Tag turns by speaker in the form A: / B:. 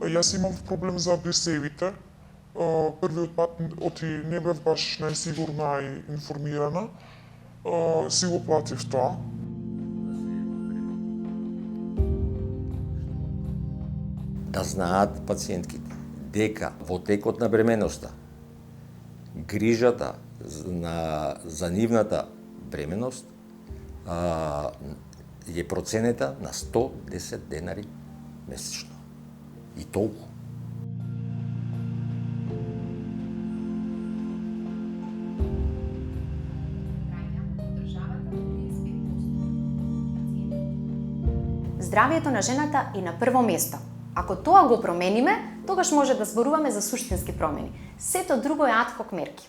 A: Јас имав проблем за присевите. Првиот пат оти не бев баш најсигурна и информирана. Си го платив тоа.
B: Да знаат пациентките дека во текот на бременоста грижата за нивната бременост е проценета на 110 денари месечно. И толку.
C: Здравието на жената е на прво место. Ако тоа го промениме, тогаш може да зборуваме за суштински промени. Сето друго е ад хок мерки.